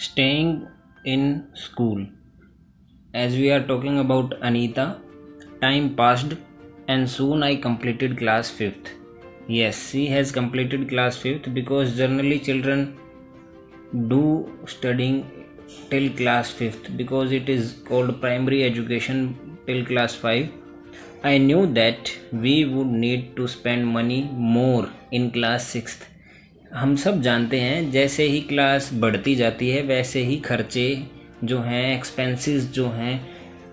Staying in school. As we are talking about Anita, time passed and soon I completed class 5th. Yes, she has completed class 5th because generally children do studying till class 5th because it is called primary education till class 5. I knew that we would need to spend money more in class 6th. हम सब जानते हैं जैसे ही class बढ़ती जाती है वैसे ही खर्चे जो हैं एक्सपेंसेस जो हैं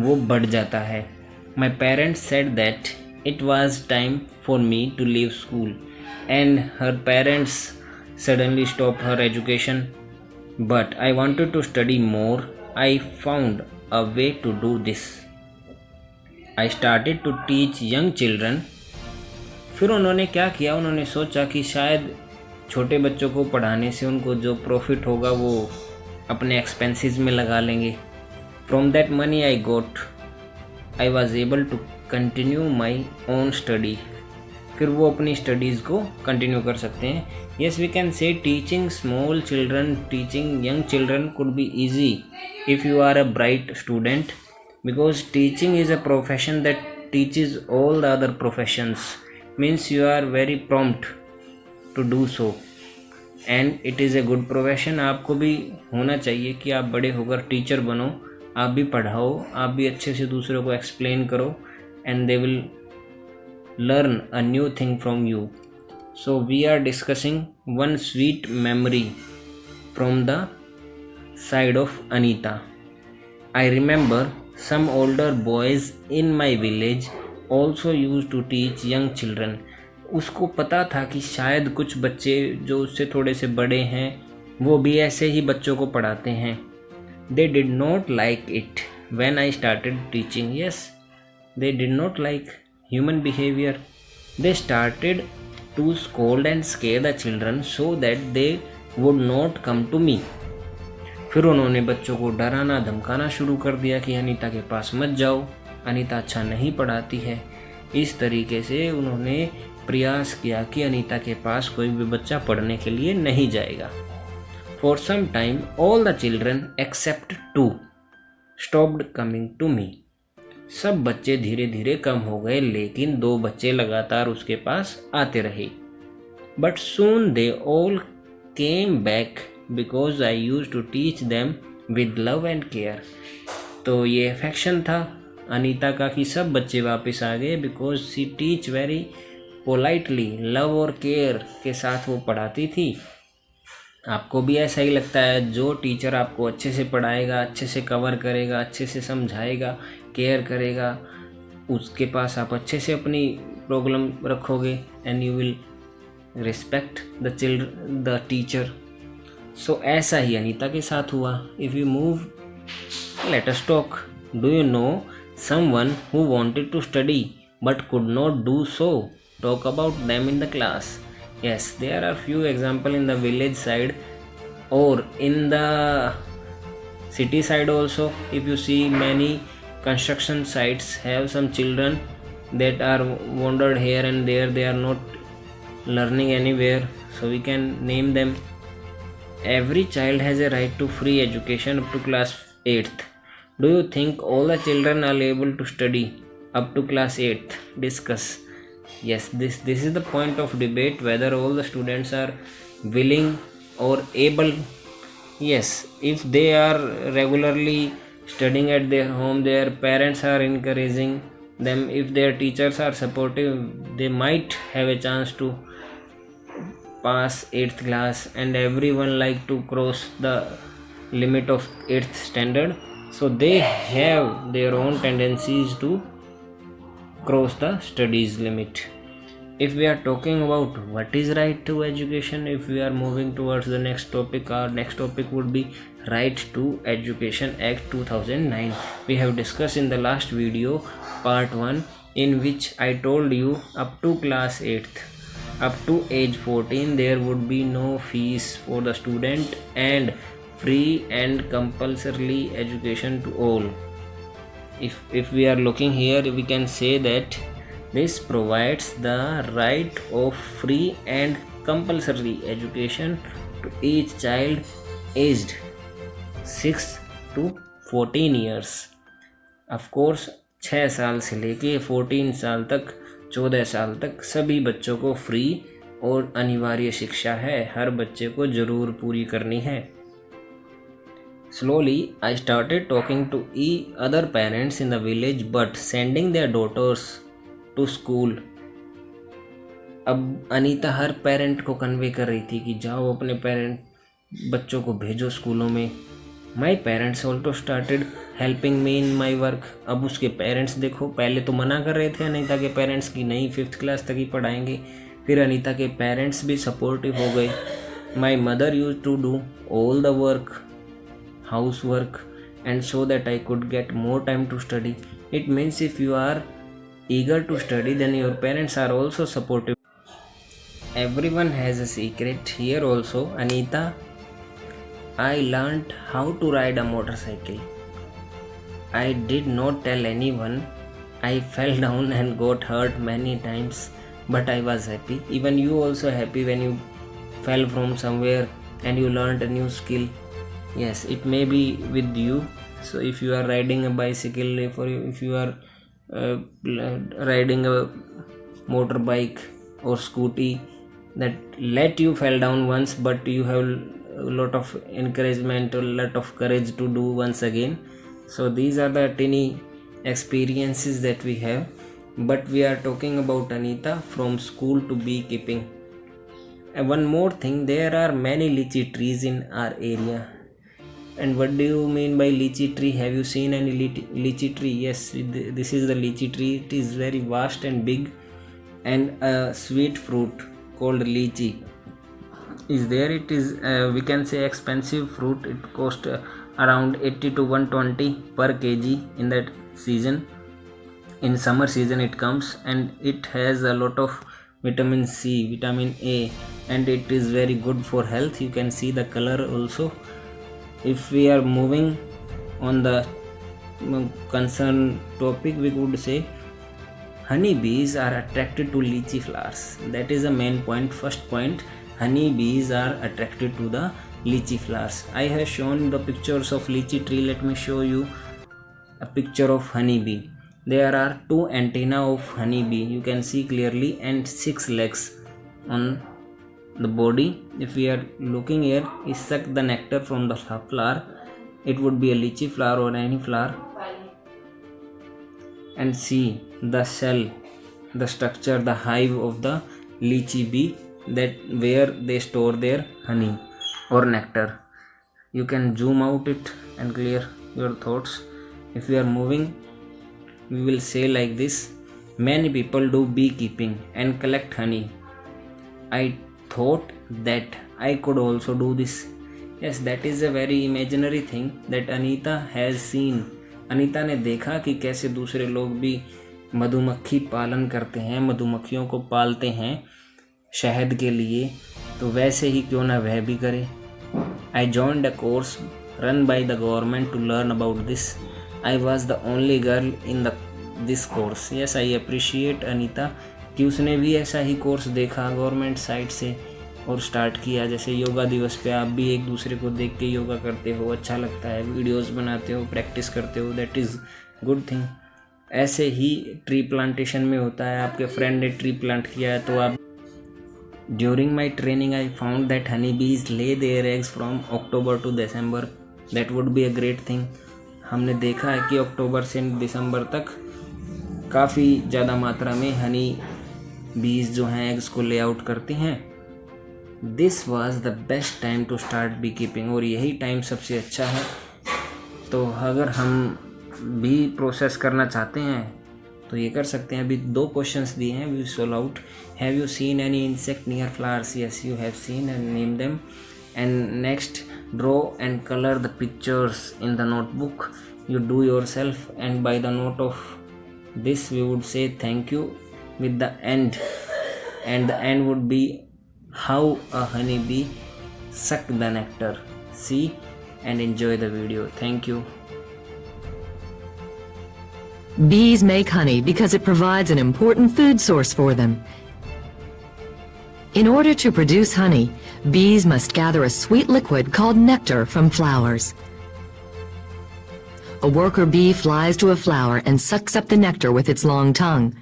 वो बढ़ जाता है. My parents said that it was time for me to leave school and her parents suddenly stopped her education. But I wanted to study more. I found a way to do this. I started to teach young children. फिर उन्होंने क्या किया, उन्होंने सोचा कि शायद छोटे बच्चों को पढ़ाने से उनको जो प्रॉफिट होगा वो अपने एक्सपेंसेस में लगा लेंगे. From that money I got I was able to continue my own study. फिर वो अपनी स्टडीज़ को कंटिन्यू कर सकते हैं. Yes, we can say teaching small children, teaching young children could be easy if you are a bright student because teaching is a profession that teaches all the other professions. Means you are very prompt to do so and it is a good profession. आपको भी होना चाहिए कि आप बड़े होकर teacher बनो, आप भी पढ़ाओ, आप भी अच्छे से दूसरों को एक्सप्लेन करो and they will learn a new thing from you. So we are discussing one sweet memory from the side of Anita. I remember some older boys in my village also used to teach young children. उसको पता था कि शायद कुछ बच्चे जो उससे थोड़े से बड़े हैं वो भी ऐसे ही बच्चों को पढ़ाते हैं. They did not like it when I started teaching. Yes, they did not like human behavior. They started to scold and scare the children so that they would not come to me. फिर उन्होंने बच्चों को डराना धमकाना शुरू कर दिया कि अनीता के पास मत जाओ, अनीता अच्छा नहीं पढ़ाती है. इस तरीके से उन्होंने प्रयास किया कि अनीता के पास कोई भी बच्चा पढ़ने के लिए नहीं जाएगा. For some time all the children except 2 stopped coming to me. सब बच्चे धीरे धीरे कम हो गए लेकिन 2 बच्चे लगातार उसके पास आते रहे. But soon they all came back because I use to teach them with love and care. तो ये अफेक्शन था अनीता का कि सब बच्चे वापस आ गए because she teach very politely, love और केयर के साथ वो पढ़ाती थी. आपको भी ऐसा ही लगता है, जो टीचर आपको अच्छे से पढ़ाएगा, अच्छे से कवर करेगा, अच्छे से समझाएगा, केयर करेगा, उसके पास आप अच्छे से अपनी प्रॉब्लम रखोगे and you will respect the teacher. So ऐसा ही अनीता के साथ हुआ. If you move, let us talk. Do you know someone who wanted to study but could not do so? Talk about them in the class. Yes, there are few examples in the village side or in the city side also. If you see many construction sites have some children that are wandered here and there, they are not learning anywhere, so we can name them. Every child has a right to free education up to class 8th. Do you think all the children are able to study up to class 8th? Discuss. Yes, this is the point of debate, whether all the students are willing or able. Yes, if they are regularly studying at their home, their parents are encouraging them, if their teachers are supportive, they might have a chance to pass 8th class. And everyone like to cross the limit of 8th standard, so they have their own tendencies to cross the studies limit. If we are talking about what is right to education, if we are moving towards the next topic, our next topic would be Right to Education Act 2009. We have discussed in the last video part 1 in which I told you up to class 8th, up to age 14 there would be no fees for the student and free and compulsory education to all. If we are looking here, we can say that this provides the right of free and compulsory education to each child aged 6 to 14 years. Of course 6 साल से लेके 14 साल तक, 14 साल तक सभी बच्चों को फ्री और अनिवार्य शिक्षा है, हर बच्चे को ज़रूर पूरी करनी है. Slowly I started talking to other parents in the village but sending their daughters to school. अब अनीता हर पेरेंट को कन्वे कर रही थी कि जाओ अपने बच्चों को भेजो स्कूलों में. My parents also started helping me in my work. अब उसके पेरेंट्स देखो, पहले तो मना कर रहे थे अनीता के पेरेंट्स की नहीं 5th क्लास तक ही पढ़ाएंगे, फिर अनीता के पेरेंट्स भी सपोर्टिव हो गए. My mother use to do all the work, housework, and so that I could get more time to study. It means if you are eager to study, then your parents are also supportive. Everyone has a secret. Here also, Anita, I learned how to ride a motorcycle. I did not tell anyone. I fell down and got hurt many times, but I was happy. Even you also happy when you fell from somewhere and you learned a new skill. Yes, it may be with you. So if you are riding a bicycle, if you are riding a motorbike or scooty that let you fell down once, but you have a lot of encouragement or lot of courage to do once again. So these are the tiny experiences that we have. But we are talking about Anita from school to beekeeping. And one more thing, there are many lychee trees in our area. And what do you mean by lychee tree? Have you seen any lychee tree? Yes, this is the lychee tree. It is very vast and big, and a sweet fruit called lychee is there. It is we can say expensive fruit. It cost around 80 to 120 per kg in that season. In summer season it comes, and it has a lot of vitamin C, vitamin A, and it is very good for health. You can see the color also. If we are moving on the concerned topic, we could say honeybees are attracted to lychee flowers. That is the main point. First point, honeybees are attracted to the lychee flowers. I have shown the pictures of lychee tree. Let me show you a picture of honeybee. There are 2 antennae of honeybee, you can see clearly, and 6 legs on the body. If we are looking here, it suck the nectar from the flower. It would be a lychee flower or any flower. And see the shell, the structure, the hive of the lychee bee, that where they store their honey or nectar. You can zoom out it and clear your thoughts. If we are moving, we will say like this: many people do beekeeping and collect honey. I thought that I could also do this. Yes, that is a very imaginary thing that Anita has seen. Anita ने देखा कि कैसे दूसरे लोग भी मधुमक्खी पालन करते हैं, मधुमक्खियों को पालते हैं शहद के लिए, तो वैसे ही क्यों ना वह भी करे. I joined a course run by the government to learn about this. I was the only girl in this course. Yes, I appreciate Anita कि उसने भी ऐसा ही कोर्स देखा गवर्नमेंट साइट से और स्टार्ट किया. जैसे योगा दिवस पे आप भी एक दूसरे को देख के योगा करते हो, अच्छा लगता है, वीडियोस बनाते हो, प्रैक्टिस करते हो, दैट इज़ गुड थिंग. ऐसे ही ट्री प्लांटेशन में होता है. आपके फ्रेंड ने ट्री प्लांट किया है तो आप. During my training I found that honey bees lay their eggs from October to December. That would be a great thing. हमने देखा है कि अक्टूबर से दिसंबर तक काफ़ी ज़्यादा मात्रा में हनी बीज जो हैं एग्स को ले आउट करती हैं. This was the best time to start beekeeping. और यही टाइम सबसे अच्छा है. तो अगर हम भी प्रोसेस करना चाहते हैं तो ये कर सकते हैं. अभी 2 क्वेश्चंस दिए हैं, we solve out. Have you seen any insect near flowers? Yes, you have seen and name them. And next, draw and colour the pictures in the notebook. You do yourself, and by the note of this we would say thank you with the end, and the end would be how a honeybee suck the nectar. See and enjoy the video. Thank you. Bees make honey because it provides an important food source for them. In order to produce honey, bees must gather a sweet liquid called nectar from flowers. A worker bee flies to a flower and sucks up the nectar with its long tongue.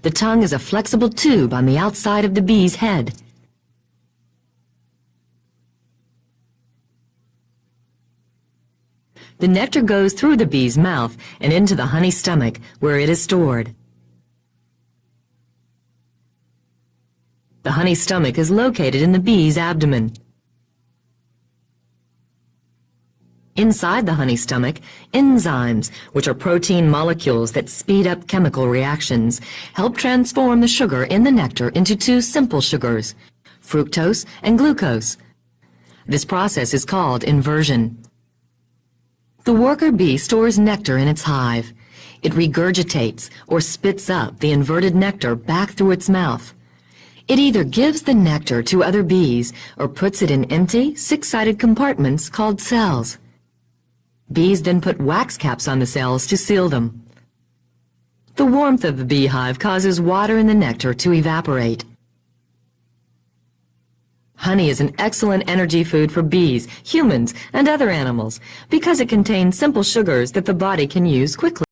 The tongue is a flexible tube on the outside of the bee's head. The nectar goes through the bee's mouth and into the honey stomach, where it is stored. The honey stomach is located in the bee's abdomen. Inside the honey stomach, enzymes, which are protein molecules that speed up chemical reactions, help transform the sugar in the nectar into two simple sugars, fructose and glucose. This process is called inversion. The worker bee stores nectar in its hive. It regurgitates or spits up the inverted nectar back through its mouth. It either gives the nectar to other bees or puts it in empty, six-sided compartments called cells. Bees then put wax caps on the cells to seal them. The warmth of the beehive causes water in the nectar to evaporate. Honey is an excellent energy food for bees, humans, and other animals because it contains simple sugars that the body can use quickly.